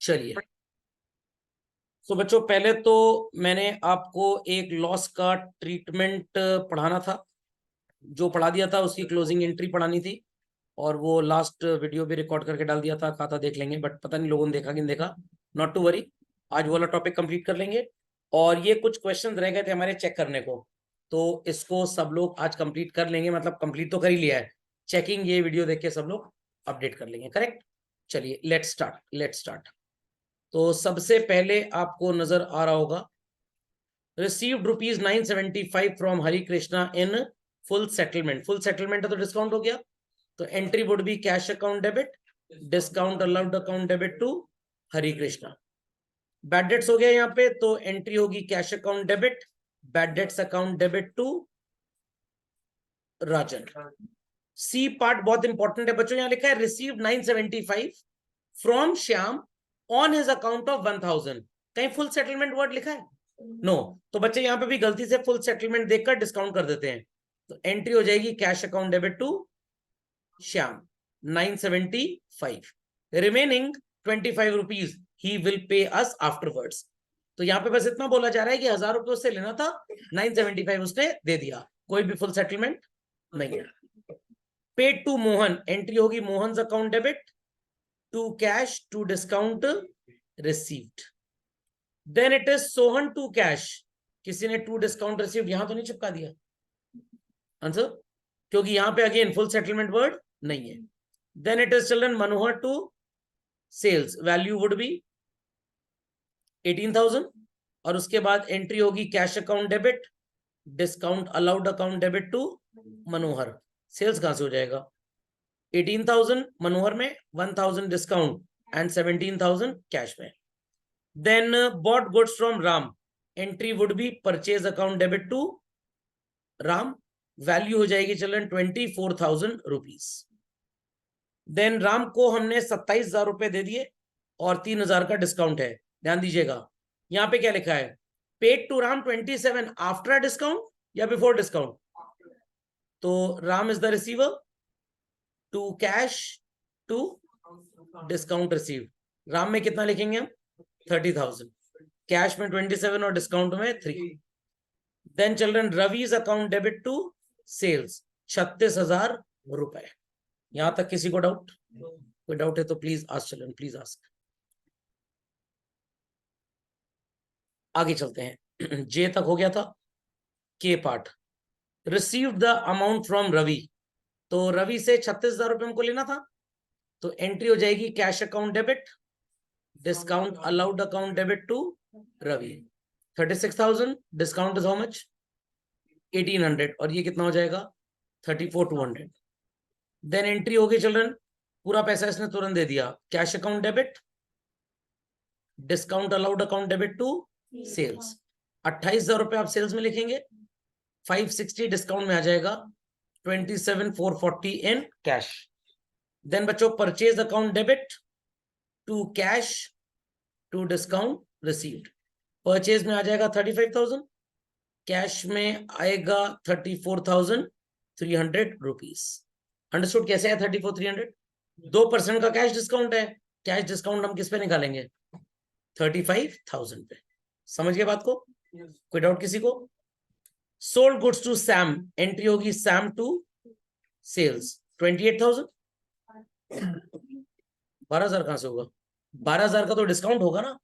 चलिए, तो बच्चों पहले तो मैंने आपको एक लॉस का ट्रीटमेंट पढ़ाना था, जो पढ़ा दिया था उसकी क्लोजिंग एंट्री पढ़ानी थी, और वो लास्ट वीडियो भी रिकॉर्ड करके डाल दिया था, खाता देख लेंगे, बट पता नहीं लोगों ने देखा कि नहीं देखा। नॉट टू वरी, आज वो वाला टॉपिक कंप्लीट कर लेंगे। और ये कुछ क्वेश्चन रह गए थे हमारे चेक करने को, तो इसको सब लोग आज कंप्लीट कर लेंगे, मतलब कंप्लीट तो कर ही लिया है, चेकिंग ये वीडियो देख के सब लोग अपडेट कर लेंगे, करेक्ट। चलिए लेट्स स्टार्ट। तो सबसे पहले आपको नजर आ रहा होगा, received rupees 975 from Hari Krishna in full settlement. Full settlement है तो डिस्काउंट हो गया, तो entry would be cash account debit, discount allowed account debit to Hari Krishna. Bad debts हो गया यहाँ पे, तो एंट्री होगी cash account debit, bad debts account debit to Rajan. C part बहुत इंपॉर्टेंट है बच्चों, यहां लिखा है received 975 from Shyam on his account of 1000। कहीं फुल सेटलमेंट वर्ड लिखा है? नो तो बच्चे यहाँ पे भी गलती से फुल सेटलमेंट देखकर डिस्काउंट कर देते हैं, तो एंट्री हो जाएगी cash account debit to Shyam 975, remaining 25 rupees he will pay us afterwards. तो यहाँ पे बस इतना बोला जा रहा है कि 1000 रुपये उससे लेना था, 975 उसने दे दिया, कोई भी फुल सेटलमेंट नहीं है। पेड टू मोहन, एंट्री होगी Mohan account debit to cash to discount received. Then it is Sohan to cash, किसी ने टू डिस्काउंट रिसीव्ड यहां तो नहीं चिपका दिया आंसर, क्योंकि यहां पे अगेन फुल सेटलमेंट वर्ड नहीं है। Then it is children Manohar to sales, value would be 18,000, और उसके बाद एंट्री होगी cash account debit, discount allowed account debit to Manohar. Sales कहां से हो जाएगा? 18,000 मनोहर में, 1,000 डिस्काउंट एंड 17,000 कैश में। Then bought goods from Ram, entry would be purchase account debit to Ram, value हो जाएगी चिल्ड्रन 24,000 रुपीज। देन राम को हमने 27,000 रुपए दे दिए और 3,000 का डिस्काउंट है। ध्यान दीजिएगा यहां पे क्या लिखा है, paid to Ram 27 after discount या बिफोर डिस्काउंट? तो Ram is the receiver, to cash to discount receive. Ram में कितना लिखेंगे हम? 30,000, कैश में 27 और डिस्काउंट में 3। Then children Ravi's account debit to sales 36,000 रुपए। यहां तक किसी को डाउट? कोई डाउट है तो please ask children, please ask. आगे चलते हैं, जे तक हो गया था। K part, received the amount from Ravi, तो रवि से 36,000 रुपए हमको लेना था, तो एंट्री हो जाएगी cash account debit, discount allowed account debit to Ravi. 36,000 discount is how much? 1,800, और ये कितना हो जाएगा? 34,200। देन एंट्री होगी चिल्ड्रन, पूरा पैसा इसने तुरंत दे दिया, cash account debit, discount allowed account debit to sales. 28,000 रुपए आप सेल्स में लिखेंगे, 560 डिस्काउंट में आ जाएगा, 27,440 इन कैश। देन बच्चों purchase account debit to cash to discount received, purchase में आ जाएगा 35,000, कैश में आएगा 34,300 रुपीज। अंडरस्टूड? कैसे है 34,300? 2% का कैश डिस्काउंट है, कैश डिस्काउंट हम किस पे निकालेंगे? 35,000 पे। समझ गए बात को? कोई डाउट किसी को? Sold goods to Sam, entry होगी सैम टू सेल्स 28,000। 12,000 कहां से होगा? 12,000 का तो डिस्काउंट होगा ना।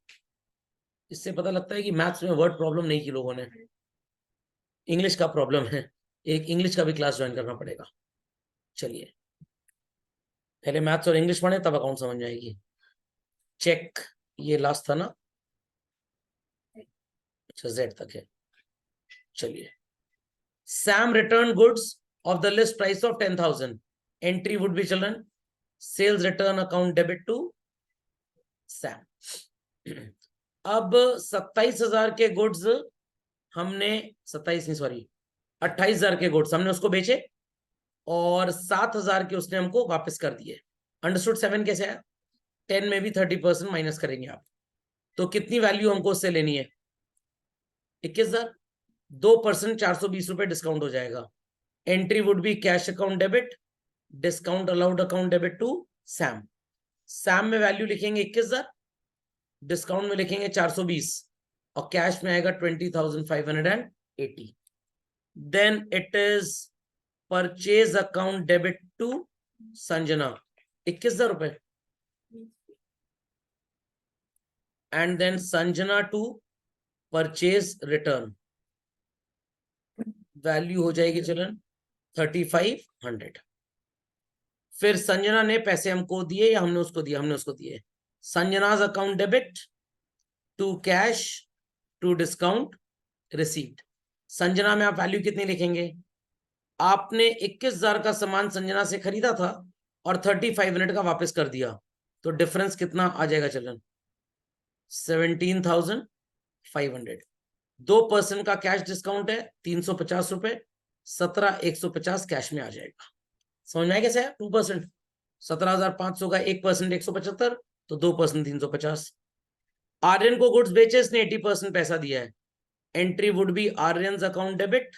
इससे पता लगता है कि मैथ्स में वर्ड प्रॉब्लम नहीं की लोगों ने, इंग्लिश का प्रॉब्लम है। एक इंग्लिश का भी क्लास ज्वाइन करना पड़ेगा। चलिए पहले मैथ्स और इंग्लिश पढ़े तब अकाउंट समझ में आएगी। चेक, ये लास्ट था ना? अच्छा जेड तक है। चलिए, Sam return goods of the list price of 10,000, entry would be children sales return account debit to Sam. अब 27,000 के गुड्स हमने, 27 नहीं सॉरी 28,000 के गुड्स हमने उसको बेचे और 7,000 के उसने हमको वापस कर दिए। अंडरस्टूड? 7 कैसे आया? 10 में भी 30% माइनस करेंगे आप, तो कितनी वैल्यू हमको उससे लेनी है? 21,000। 2% 420 रुपए डिस्काउंट हो जाएगा। Entry would be cash account debit, discount allowed account debit to Sam. Sam में वैल्यू लिखेंगे 21,000, डिस्काउंट में लिखेंगे 420 और कैश में आएगा 20,580। Then it is purchase account debit to Sanjana 21,000 रुपए, and then Sanjana to purchase return, value हो जाएगी चिल्ड्रन 3,500। फिर संजना ने पैसे हमको दिए या हमने उसको दिया? हमने उसको दिए। Sanjana's account debit to cash to discount received. Sanjana में आप वैल्यू कितनी लिखेंगे? आपने 21,000 का सामान संजना से खरीदा था और 3,500 का वापस कर दिया, तो डिफरेंस कितना आ जाएगा चिल्ड्रन? 17,500। 2% का कैश डिस्काउंट है 350 रुपए, 17,150 कैश में आ जाएगा। समझ में आया कैसे है? 2% 17,500 का 1% 175, तो 2% 350। आर्यन को गुड्स बेचे, इसने 80% पैसा दिया है। Entry would be Aryan account debit,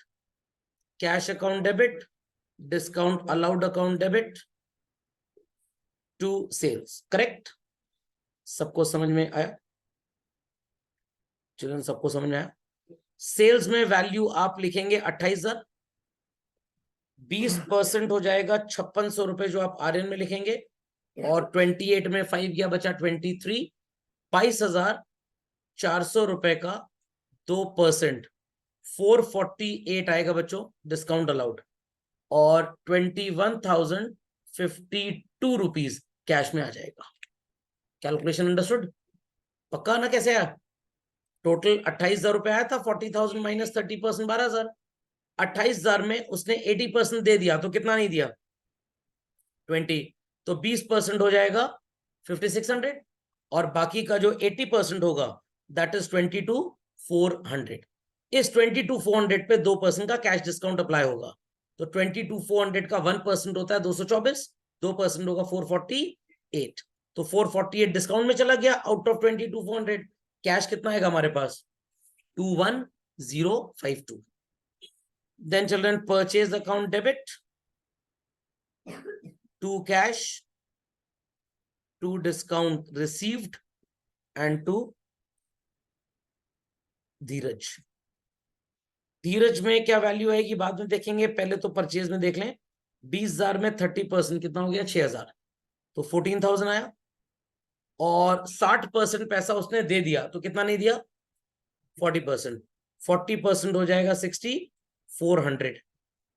cash account debit, discount allowed account debit to sales. Correct? सबको समझ में आया चिल्ड्रन? सबको समझ में आया? सेल्स में वैल्यू आप लिखेंगे 28,000, 20% हो जाएगा 5600 रुपए जो आप आर्यन में लिखेंगे, और 28 में 5 गया, बचा 23, 22,400 रुपए का 2% 448 आएगा बच्चों डिस्काउंट अलाउड, और 21,052 रुपीज कैश में आ जाएगा। Calculation understood? पक्का ना? कैसे आया? टोटल 28,000 रुपए आया था, 40,000 माइनस 30%, 12,000। 28,000 में उसने 80% दे दिया, तो कितना नहीं दिया? 20, तो 20% हो जाएगा 5,600, और बाकी का जो 80% होगा दैट इज 22,400। इस 22,400 पे 2% का कैश डिस्काउंट अप्लाई होगा, तो 22,400 का 1% होता है 224, 2% होगा 448, तो 448 डिस्काउंट में चला गया आउट ऑफ 22,400। कैश कितना आएगा हमारे पास? 21,052। Then children purchase account debit to cash to discount received and to Dheeraj. Dheeraj में क्या वैल्यू आएगी बाद में देखेंगे, पहले तो परचेज में देख लें। 20,000 में 30% कितना हो गया? 6,000, तो 14,000 आया, और 60% पैसा उसने दे दिया, तो कितना नहीं दिया? 40%। 40% हो जाएगा 6,400।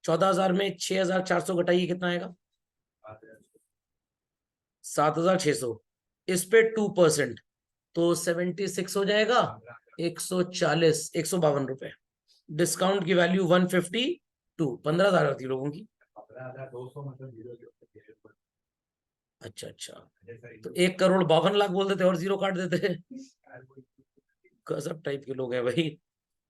14,000 में 6,400 घटाइए, कितना आएगा? 7,600। इस पे 2%, तो 76 हो जाएगा 140, 152 रुपए। डिस्काउंट की वैल्यू 152, 15,000 होती लोगों की। अच्छा अच्छा, तो 1,52,00,000 बोल देते और जीरो काट देते। गजब टाइप के लोग हैं भाई।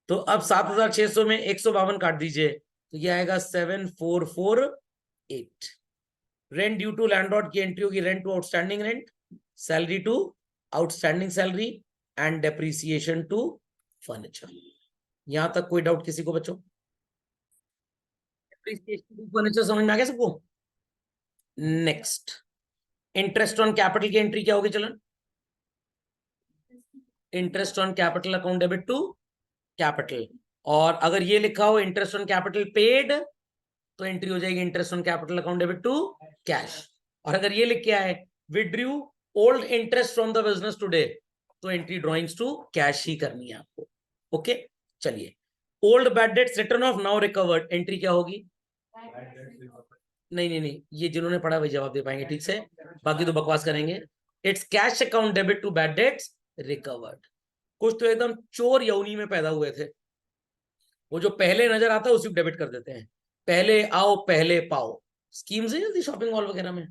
तो अब 7,600 में 152 काट दीजिए, तो ये आएगा 7,448। रेंट ड्यू टू लैंडलॉर्ड की एंट्री होगी rent to outstanding rent, salary to outstanding salary, and depreciation to furniture. यहां तक कोई डाउट किसी को बच्चों? डेप्रीसिएशन टू फर्नीचर समझ में आ गया सबको? नेक्स्ट, इंटरेस्ट ऑन कैपिटल की एंट्री क्या होगी चलन? Interest on capital account debit to capital, और अगर ये लिखा हो इंटरेस्ट ऑन कैपिटल पेड, तो एंट्री हो जाएगी interest on capital account debit to cash. और अगर ये लिख के आए withdrew old interest from the business today, तो एंट्री ड्रॉइंग्स टू कैश ही करनी है आपको। ओके, चलिए। Old bad debts return of now recovered, entry क्या होगी? नहीं नहीं नहीं, ये जिन्होंने पढ़ा वही जवाब दे पाएंगे ठीक से, बाकी तो बकवास करेंगे। It's cash account debit to bad debts recovered. कुछ तो एकदम चोर यौनी में पैदा हुए थे, वो जो पहले नजर आता है उसी को डेबिट कर देते हैं। पहले आओ पहले पाओ स्कीम्स है जल्दी शॉपिंग मॉल वगैरह में।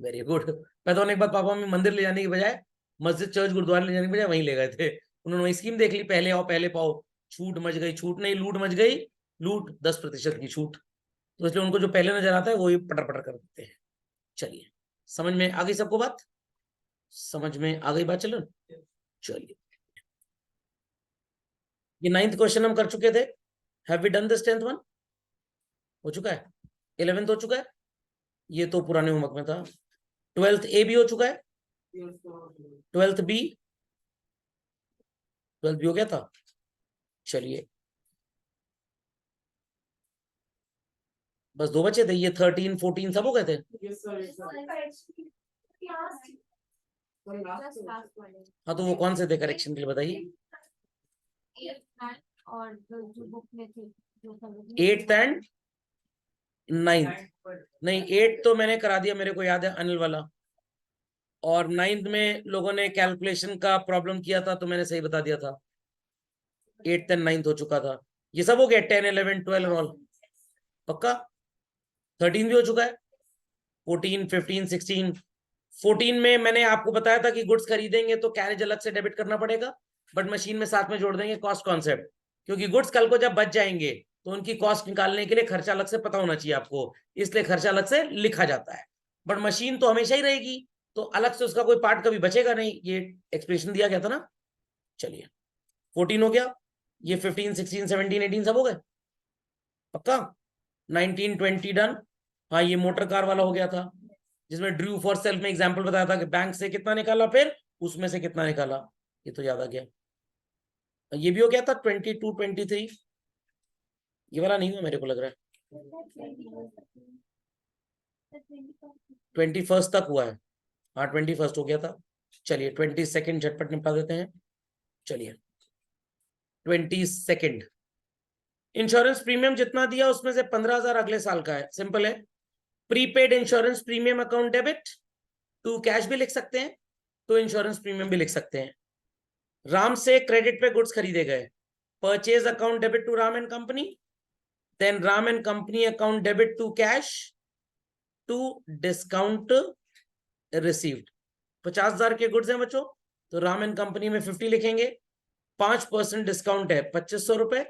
Very good. मैं तो एक बार पापा मम्मी मंदिर ले जाने की बजाय, मस्जिद चर्च गुरुद्वारे ले जाने की बजाय वहीं ले गए थे। उन्होंने वही स्कीम देख ली, पहले आओ पहले पाओ, छूट मच गई, छूट नहीं लूट मच गई, लूट 10% की छूट। तो इसलिए उनको जो पहले नजर आता है वही पटर पटर कर देते हैं। चलिए, समझ में आ गई सबको बात? समझ में आ गई बात? चलो चलिए, ये 9th क्वेश्चन हम कर चुके थे। Have we done this 10th one? हो चुका है। 11th हो चुका है, ये तो पुराने होमवर्क में था। 12th ए भी हो चुका है, 12th बी, 12 भी हो गया था। चलिए बस 2 बचे थे, ये 13 14 सब हो गए थे। हाँ तो वो कौन से थे करेक्शन के लिए बताइए। 8th एंड 9th, नहीं 8 तो मैंने करा दिया, मेरे को याद है अनिल वाला, और 9th में लोगों ने कैलकुलेशन का प्रॉब्लम किया था तो मैंने सही बता दिया था। 8th एंड 9th हो चुका था, ये सब हो गया 10 11 12 ऑल पक्का। 13 भी हो चुका है, 14 15 16। 14 में मैंने आपको बताया था कि गुड्स खरीदेंगे तो कैरेज अलग से डेबिट करना पड़ेगा, बट मशीन में साथ में जोड़ देंगे कॉस्ट कॉन्सेप्ट, क्योंकि गुड्स कल को जब बच जाएंगे तो उनकी कॉस्ट निकालने के लिए खर्चा अलग से पता होना चाहिए आपको, इसलिए खर्चा अलग से लिखा जाता है। बट मशीन तो हमेशा ही रहेगी, तो अलग से उसका कोई पार्ट कभी बचेगा नहीं, ये एक्सप्रेशन दिया गया था ना। चलिए 14 हो गया, ये 15 16 17 18 सब हो गए पक्का। 19 20 डन। हाँ ये मोटर कार वाला हो गया था, जिसमें ड्रू फॉर सेल्फ में एग्जांपल बताया था कि बैंक से कितना निकाला फिर उसमें से कितना निकाला, ये तो याद आ गया। ये भी हो गया था 22 23, ये वाला नहीं हुआ मेरे को लग रहा है, 21 तक हुआ है। हाँ 21 हो गया था। चलिए 22 झटपट निपटा देते हैं। चलिए 22, इंश्योरेंस प्रीमियम जितना दिया उसमें से 15,000 अगले साल का है, सिंपल है। Prepaid insurance premium account debit to cash भी लिख सकते हैं, तो इंश्योरेंस प्रीमियम भी लिख सकते हैं। राम से क्रेडिट पे गुड्स खरीदे गए, purchase account debit to Ram and company, then Ram and company account debit to cash to discount received. 50,000 के गुड्स हैं बच्चों, तो राम एंड कंपनी में 50 लिखेंगे, 5% डिस्काउंट है 2500 रुपए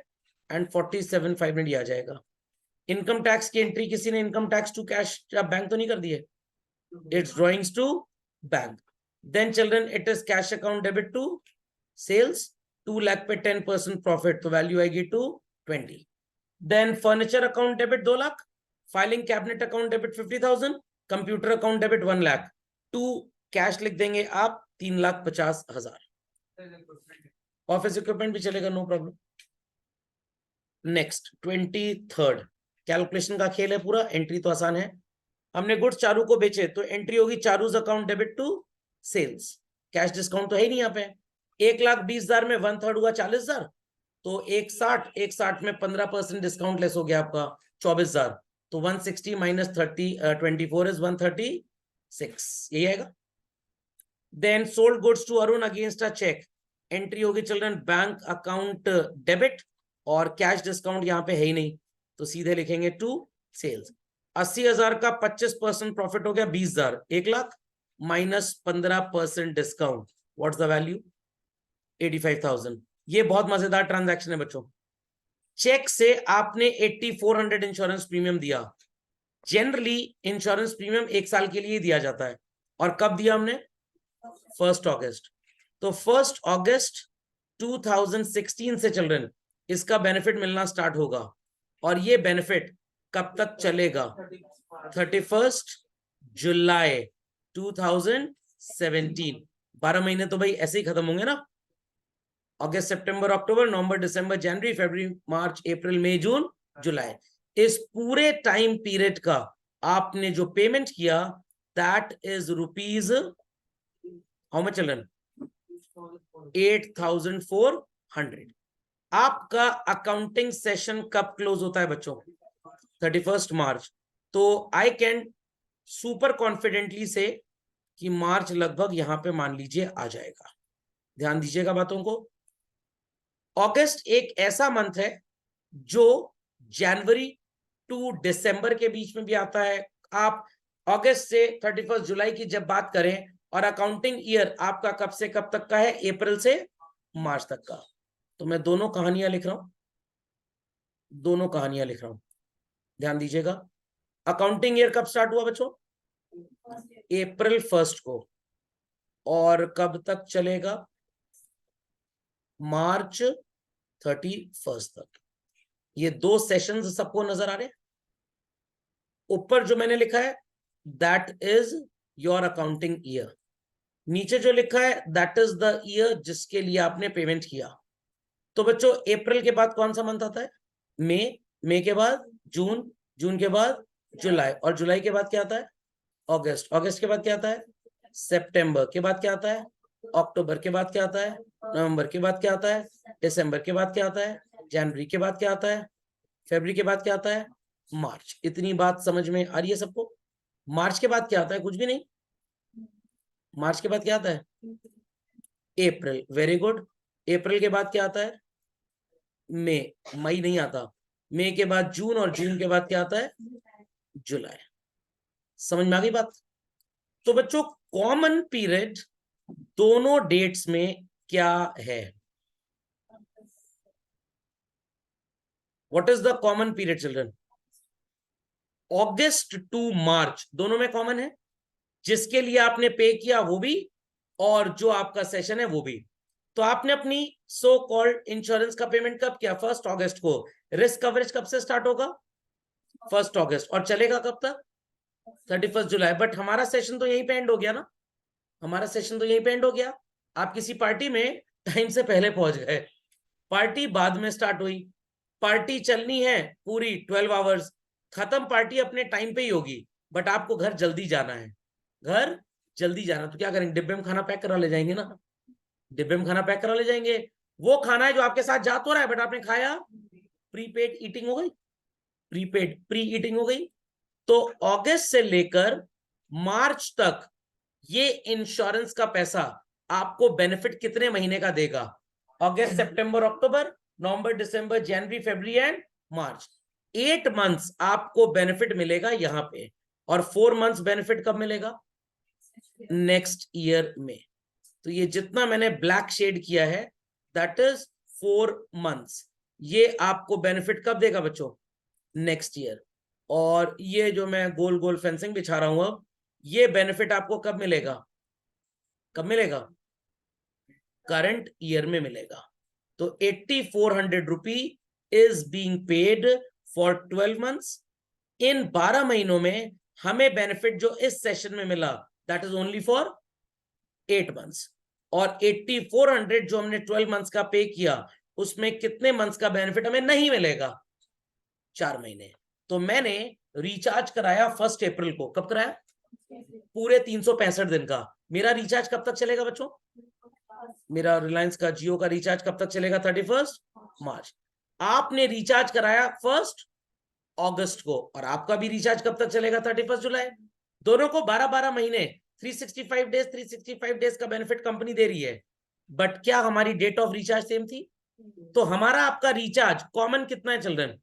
एंड 47,500 आ जाएगा। इनकम टैक्स की एंट्री किसी ने इनकम टैक्स टू कैश या बैंक तो नहीं कर दिए, it's drawings to bank. Then children it is cash account debit to sales, 2 lakh पे 10% प्रॉफिट, तो वैल्यू आएगी 220। Then furniture account debit 2 lakh, filing cabinet account debit 50,000, computer account debit 1 lakh, to cash लिख देंगे आप 3,50,000। ऑफिस इक्विपमेंट भी चलेगा, नो प्रॉब्लम। नेक्स्ट 23, कैलकुलेशन का खेल है पूरा, एंट्री तो आसान है। हमने गुड्स चारू को बेचे तो एंट्री होगी Charu's account debit to sales, cash discount तो है ही नहीं यहाँ पे। 1,20,000 में 1/3 हुआ 40,000, तो 160 में 15% डिस्काउंट लेस हो गया आपका 24,000, तो 160 माइनस 24 इज 136, यही आएगा। Then sold goods to Arun against a cheque, entry होगी चिल्ड्रन बैंक अकाउंट डेबिट, और कैश डिस्काउंट यहाँ पे है ही नहीं, तो सीधे लिखेंगे टू सेल्स। 80,000 का 25% प्रॉफिट हो गया 20,000, 1 lakh minus 15% discount, what's the value 85,000। ये बहुत मजेदार ट्रांजैक्शन है बच्चों। चेक से आपने 8400 इंश्योरेंस प्रीमियम दिया, जनरली इंश्योरेंस प्रीमियम 1 साल के लिए दिया जाता है, और कब दिया हमने 1 अगस्त, तो 1 अगस्त 2016 से चिल्ड्रन इसका बेनिफिट मिलना स्टार्ट होगा, और ये बेनिफिट कब तक चलेगा 31 जुलाई 2017। 12 महीने तो भाई ऐसे ही खत्म होंगे ना, अगस्त सितंबर अक्टूबर नवंबर दिसंबर जनवरी फरवरी मार्च अप्रैल मई जून जुलाई, इस पूरे टाइम पीरियड का आपने जो पेमेंट किया that is rupees how much children 8,400। आपका अकाउंटिंग सेशन कब क्लोज होता है बच्चों 31 मार्च, तो आई कैन सुपर कॉन्फिडेंटली से कि मार्च लगभग यहां पे मान लीजिए आ जाएगा। ध्यान दीजिएगा बातों को। अगस्त एक ऐसा मंथ है जो जनवरी टू दिसंबर के बीच में भी आता है। आप अगस्त से 31 जुलाई की जब बात करें, और अकाउंटिंग ईयर आपका कब से कब तक का है, अप्रैल से मार्च तक का, तो मैं दोनों कहानियां लिख रहा हूं, दोनों कहानियां लिख रहा हूं, ध्यान दीजिएगा। अकाउंटिंग ईयर कब स्टार्ट हुआ बच्चों, अप्रैल 1 को, और कब तक चलेगा, मार्च 31 तक। ये 2 सेशंस सबको नजर आ रहे हैं। ऊपर जो मैंने लिखा है that is your accounting year, नीचे जो लिखा है दैट इज द ईयर जिसके लिए आपने पेमेंट किया। तो बच्चों अप्रैल के बाद कौन सा मंथ आता है? मई के बाद जून के बाद जुलाई, और जुलाई के बाद क्या आता है? अगस्त के बाद क्या आता है? सितंबर के बाद क्या आता है? अक्टूबर के बाद क्या आता है? नवंबर के बाद क्या आता है? दिसंबर के बाद क्या आता है? जनवरी के बाद क्या आता है? फरवरी के बाद क्या आता है? मार्च। इतनी बात समझ में आ रही है सबको? मार्च के बाद क्या आता है? कुछ भी नहीं। मार्च के बाद क्या आता है? अप्रैल। Very good. अप्रैल के बाद क्या आता है? मई नहीं आता। मई के बाद जून, और जून के बाद क्या आता है? जुलाई। समझ में आ गई बात? तो बच्चों कॉमन पीरियड दोनों डेट्स में क्या है? What is the common period children? August to March दोनों में कॉमन है। जिसके लिए आपने पे किया वो भी, और जो आपका सेशन है वो भी। तो आपने अपनी सो कॉल्ड इंश्योरेंस का पेमेंट कब किया? 1 अगस्त को। रिस्क कवरेज कब से स्टार्ट होगा? 1 अगस्त। और चलेगा कब तक? 31 जुलाई। बट हमारा सेशन तो यहीं पे एंड हो गया ना। हमारा सेशन तो यहीं पे एंड हो गया। आप किसी पार्टी में टाइम से पहले पहुंच गए, पार्टी बाद में स्टार्ट हुई। पार्टी चलनी है पूरी 12 आवर्स, खत्म पार्टी अपने टाइम पे ही होगी, बट आपको घर जल्दी जाना है। घर जल्दी जाना, तो क्या करेंगे? डिब्बे में खाना पैक करा ले जाएंगे ना। डिब्बे में खाना पैक करा ले जाएंगे। वो खाना है जो आपके साथ जा तो रहा है, बट आपने खाया। प्रीपेड ईटिंग हो गई। प्रीपेड प्री ईटिंग हो गई। तो अगस्त से लेकर मार्च तक ये इंश्योरेंस का पैसा आपको बेनिफिट कितने महीने का देगा? अगस्त, सितंबर, अक्टूबर, नवंबर, दिसंबर, जनवरी, फरवरी एंड मार्च। 8 मंथ्स आपको बेनिफिट मिलेगा यहां पे। और 4 मंथ्स बेनिफिट कब मिलेगा? नेक्स्ट ईयर में। तो ये जितना मैंने ब्लैक शेड किया है दैट इज 4 मंथ्स। ये आपको बेनिफिट कब देगा बच्चों? Next year. और ये जो मैं गोल गोल फेंसिंग बिछा रहा हूं अब, ये बेनिफिट आपको कब मिलेगा? कब मिलेगा? करंट ईयर में मिलेगा। तो 8400 rupee is being paid for 12 months. इन 12 महीनों में हमें बेनिफिट जो इस सेशन में मिला that is only for 8 months. और 8400 जो हमने 12 मंथ्स का पे किया, उसमें कितने मंथ्स का बेनिफिट हमें नहीं मिलेगा? 4 महीने। तो मैंने रिचार्ज कराया 1 अप्रैल को। कब कराया? पूरे 365 दिन का। मेरा रिचार्ज कब तक चलेगा बच्चों? मेरा रिलायंस का, जियो का रिचार्ज कब तक चलेगा? 31 मार्च। आपने रिचार्ज कराया 1 अगस्त को, और आपका भी रिचार्ज कब तक चलेगा? 31 जुलाई। दोनों को 12-12 महीने, 365 डेज का बेनिफिट कंपनी दे रही है। बट क्या हमारी डेट ऑफ रिचार्ज सेम थी? तो हमारा आपका रिचार्ज कॉमन कितना है चिल्ड्रन?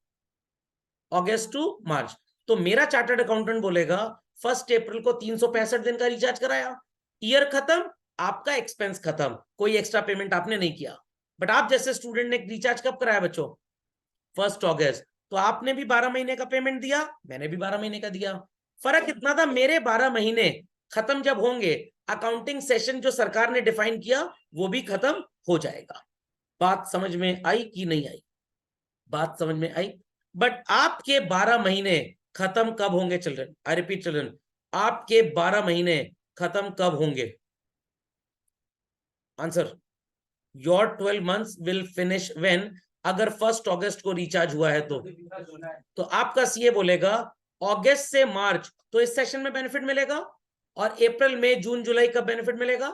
अगस्त टू मार्च। तो मेरा चार्टर्ड अकाउंटेंट बोलेगा 1 अप्रैल को 365 दिन का रिचार्ज कराया, ईयर खत्म, आपका एक्सपेंस खत्म, कोई एक्स्ट्रा पेमेंट आपने नहीं किया। बट आप जैसे स्टूडेंट ने रिचार्ज कब कराया बच्चों? 1 अगस्त। तो आपने भी 12 महीने का पेमेंट दिया, मैंने भी 12 महीने का दिया। फर्क इतना था, मेरे 12 महीने खत्म जब होंगे, अकाउंटिंग सेशन जो सरकार ने डिफाइन किया वो भी खत्म हो जाएगा। बात समझ में आई कि नहीं आई? बात समझ में आई? बट आपके 12 महीने खत्म कब होंगे चिल्ड्रन? आई रिपीट चिल्ड्रन, आपके 12 महीने खत्म कब होंगे? Answer, your 12 months will finish when, अगर 1 अगस्त को रिचार्ज हुआ है तो आपका सीए बोलेगा अगस्त से मार्च तो इस सेशन में बेनिफिट मिलेगा, और अप्रैल मई जून जुलाई का बेनिफिट मिलेगा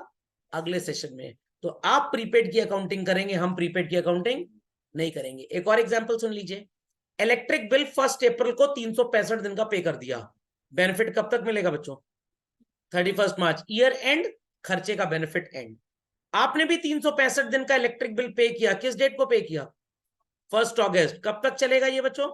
अगले सेशन में। तो आप प्रीपेड की अकाउंटिंग करेंगे, हम प्रीपेड की अकाउंटिंग नहीं करेंगे। एक और एग्जांपल सुन लीजिए। इलेक्ट्रिक बिल 1 अप्रैल को 365 दिन का पे कर दिया, बेनिफिट कब तक मिलेगा बच्चों? 31 मार्च, ईयर एंड, खर्चे का बेनिफिट एंड। आपने भी 365 दिन का इलेक्ट्रिक बिल पे किया, किस डेट को पे किया? 1 अगस्त। कब तक चलेगा ये बच्चों?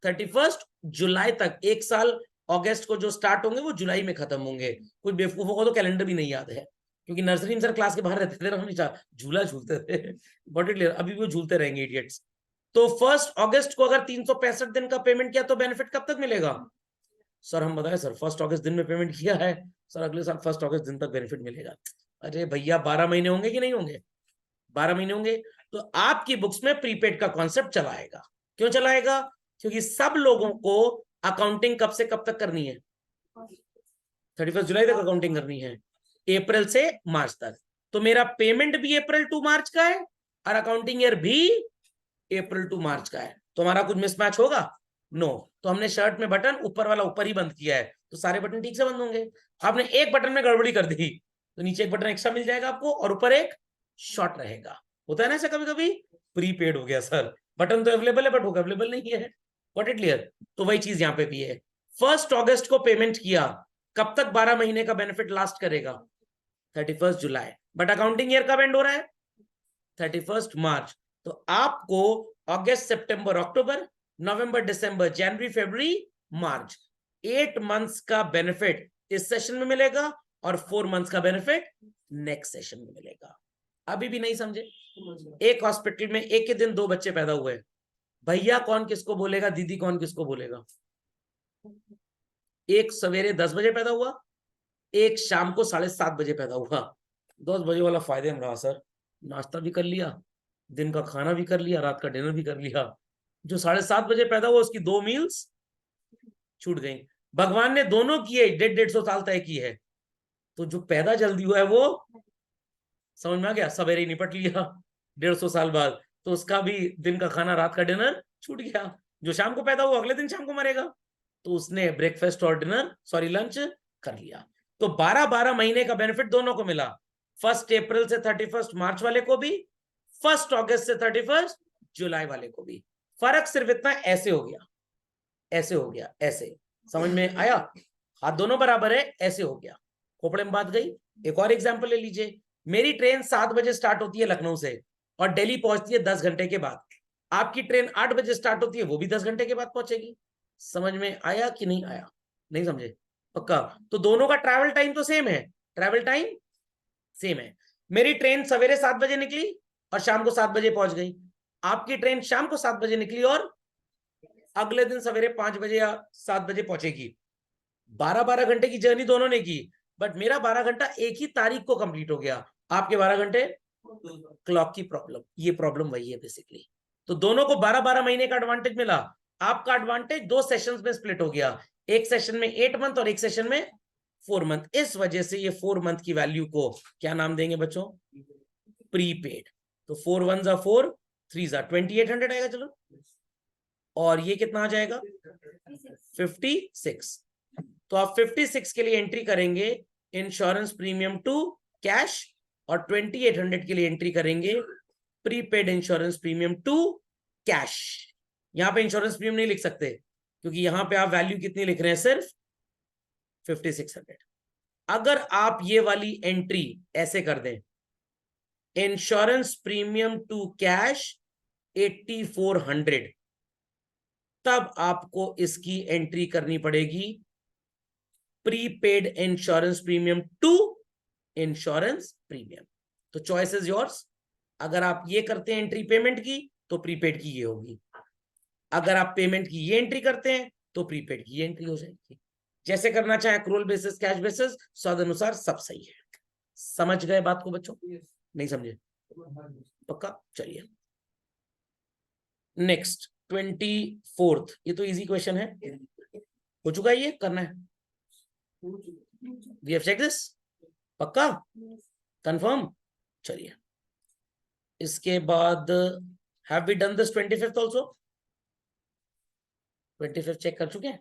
31 जुलाई तक। 1 साल अगस्त को जो स्टार्ट होंगे वो जुलाई में खत्म होंगे। कुछ बेवकूफों को तो कैलेंडर भी नहीं याद है, क्योंकि नर्सरी में सर क्लास के बाहर रहते थे ना, हमेशा झूला झूलते थे। बट अभी भी वो झूलते रहेंगे इडियट्स। तो 1 अगस्त को अगर 365 दिन का पेमेंट किया तो बेनिफिट कब तक मिलेगा? सर हम बताएं सर 1 अगस्त दिन में पेमेंट किया है, सर अगले साल 1 अगस्त दिन तक बेनिफिट मिलेगा। अरे भैया 12 महीने होंगे कि नहीं होंगे? 12 महीने होंगे। तो आपकी बुक्स में प्रीपेड का कॉन्सेप्ट चलाएगा। क्यों चलाएगा? क्योंकि सब लोगों को अकाउंटिंग कब से कब तक करनी है? 31 जुलाई तक अकाउंटिंग करनी है, अप्रैल से मार्च तक। तो मेरा पेमेंट भी अप्रैल टू मार्च का है, और अकाउंटिंग ईयर भी अप्रैल टू मार्च का है, तो हमारा कुछ मिसमैच होगा? नो। तो हमने शर्ट में बटन ऊपर वाला ऊपर ही बंद किया है, तो सारे बटन ठीक से बंद होंगे। आपने एक बटन में गड़बड़ी कर दी तो नीचे एक बटन एक्स्ट्रा मिल जाएगा आपको और ऊपर एक शॉर्ट रहेगा। होता है ना ऐसा कभी कभी, प्रीपेड हो गया सर, बटन तो अवेलेबल है बट वो अवेलेबल नहीं है। What it clear? तो वही चीज यहाँ पे भी है। 1 अगस्त को पेमेंट किया, कब तक 12 महीने का बेनिफिट लास्ट करेगा? 31 जुलाई। बट अकाउंटिंग ईयर कब एंड हो रहा है? 31 मार्च। तो आपको अगस्त सितंबर अक्टूबर नवंबर दिसंबर जनवरी फरवरी मार्च 8 मंथ्स का बेनिफिट इस सेशन में मिलेगा और 4 मंथ्स का बेनिफिट नेक्स्ट सेशन में मिलेगा। अभी भी नहीं समझे? एक हॉस्पिटल में एक ही दिन 2 बच्चे पैदा हुए, भैया कौन किसको बोलेगा, दीदी कौन किसको बोलेगा? एक सवेरे 10 बजे पैदा हुआ, एक शाम को 7:30 बजे पैदा हुआ। 10 बजे वाला फायदे में रहा सर, नाश्ता भी कर लिया, दिन का खाना भी कर लिया, रात का डिनर भी कर लिया। जो 7:30 बजे पैदा हुआ उसकी 2 मील्स छूट गई। भगवान ने दोनों किए, 150-150 साल तय की है, तो जो पैदा जल्दी हुआ है वो समझ में आ गया, सवेरे ही निपट लिया 150 साल बाद, तो उसका भी दिन का खाना रात का डिनर छूट गया। जो शाम को पैदा हुआ अगले दिन शाम को मरेगा, तो उसने ब्रेकफास्ट और डिनर सॉरी लंच कर लिया। तो 12-12 महीने का बेनिफिट दोनों को मिला, 1 अप्रैल से 31 मार्च वाले को भी, 1 अगस्त से 31 जुलाई वाले को भी। फर्क सिर्फ इतना ऐसे हो गया, ऐसे हो गया, ऐसे। समझ में आया? हाथ दोनों बराबर है, ऐसे हो गया, खोपड़े में बात गई। एक और एग्जांपल ले लीजिए, मेरी ट्रेन 7 बजे स्टार्ट होती है लखनऊ से और दिल्ली पहुंचती है 10 घंटे के बाद। आपकी ट्रेन 8 बजे स्टार्ट होती है, वो भी 10 घंटे के बाद पहुंचेगी। समझ में आया कि नहीं आया? नहीं समझे? पक्का? तो दोनों का ट्रैवल टाइम तो सेम है, ट्रैवल टाइम सेम है। मेरी ट्रेन सवेरे 7 बजे निकली और शाम को 7 बजे पहुंच गई, आपकी ट्रेन शाम को 7 बजे निकली और अगले दिन सवेरे 5 बजे या 7 बजे पहुंचेगी। 12-12 घंटे की जर्नी दोनों ने की, बट मेरा 12 घंटा एक ही तारीख को कंप्लीट हो गया, आपके 12 घंटे क्लॉक की प्रॉब्लम। ये प्रॉब्लम वही है बेसिकली। तो दोनों को 12-12 महीने का एडवांटेज मिला। आपका एडवांटेज 2 सेशंस में स्प्लिट हो गया, एक सेशन में 8 मंथ और एक सेशन में 4 मंथ। इस वजह से ये 4 मंथ की वैल्यू को क्या नाम देंगे बच्चों? प्रीपेड। तो 4 1 जा 4, 3 जा 2800 आएगा। चलो, और ये कितना आ जाएगा? 56। तो आप 56 के लिए एंट्री करेंगे इंश्योरेंस प्रीमियम टू कैश और 2800 के लिए एंट्री करेंगे prepaid insurance premium to cash. यहां पे इंश्योरेंस प्रीमियम नहीं लिख सकते क्योंकि यहां पे आप वैल्यू कितनी लिख रहे हैं? सिर्फ 5600। अगर आप ये वाली एंट्री ऐसे कर दें, इंश्योरेंस प्रीमियम टू कैश 8400, तब आपको इसकी एंट्री करनी पड़ेगी prepaid insurance premium to insurance premium. तो चॉइस इज योर्स। अगर आप ये करते हैं एंट्री पेमेंट की, तो प्रीपेड की ये होगी। अगर आप पेमेंट की ये एंट्री करते हैं तो प्रीपेड की ये एंट्री हो जाएगी। जैसे करना चाहे, एक्रूअल बेसिस, कैश बेसिस, स्वाद अनुसार सब सही है। समझ गए बात को बच्चों? नहीं समझे? पक्का? चलिए नेक्स्ट 24th। ये तो इजी क्वेश्चन है, हो चुका है, ये करना है। वी हैव चेक दिस, पक्का कंफर्म? चलिए, इसके बाद have we done this 25th also? 25th check कर चुके हैं?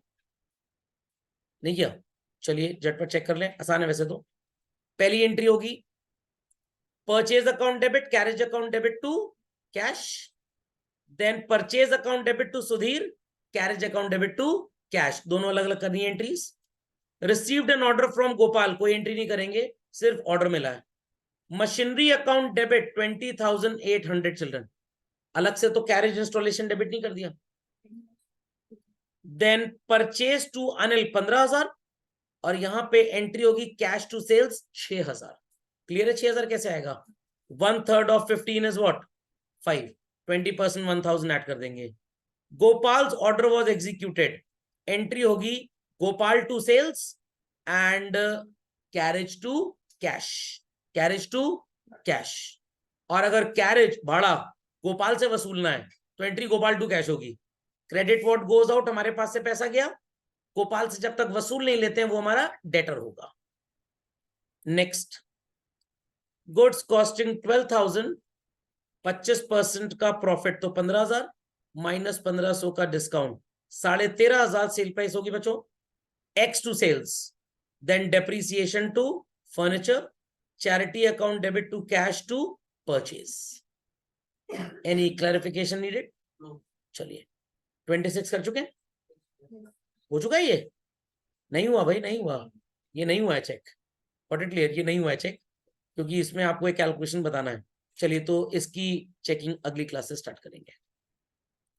नहीं किया? चलिए झटपट चेक कर लें, आसान है वैसे तो। पहली एंट्री होगी purchase account debit, carriage account debit to cash, then purchase account debit to Sudhir, carriage account debit to cash. दोनों अलग अलग करनी है entries. Received an order from Gopal, कोई एंट्री नहीं करेंगे, सिर्फ ऑर्डर मिला है। मशीनरी अकाउंट डेबिट 20,800 चिल्ड्रन, अलग से तो कैरेज इंस्टॉलेशन डेबिट नहीं कर दिया। देन परचेज टू अनिल 15,000 और यहां पे एंट्री होगी कैश टू सेल्स 6,000। क्लियर है? 6,000 कैसे आएगा? 1/3 ऑफ 15 इज व्हाट? 5। 20% 1,000 ऐड कर देंगे। Gopal's order was executed, entry होगी Gopal to sales and carriage to cash, carriage to cash. और अगर कैरेज भाड़ा गोपाल से वसूलना है तो एंट्री गोपाल टू कैश होगी। क्रेडिट व्हाट गोज आउट, हमारे पास से पैसा गया, गोपाल से जब तक वसूल नहीं लेते हैं वो हमारा डेटर होगा। नेक्स्ट, गुड्स कॉस्टिंग 12,000 25% का प्रॉफिट तो 15,000 माइनस 1500 का डिस्काउंट 13,500 सेल प्राइस होगी बच्चों, X to sales, then depreciation to furniture, charity account debit to cash to purchase. Any clarification needed? चलिए 26 कर चुके हैं, हो चुका है ये? नहीं हुआ भाई, नहीं हुआ, ये नहीं हुआ है चेक, गॉट इट क्लियर, ये नहीं हुआ है चेक, क्योंकि इसमें आपको एक कैलकुलेशन बताना है। चलिए तो इसकी चेकिंग अगली क्लास से स्टार्ट करेंगे।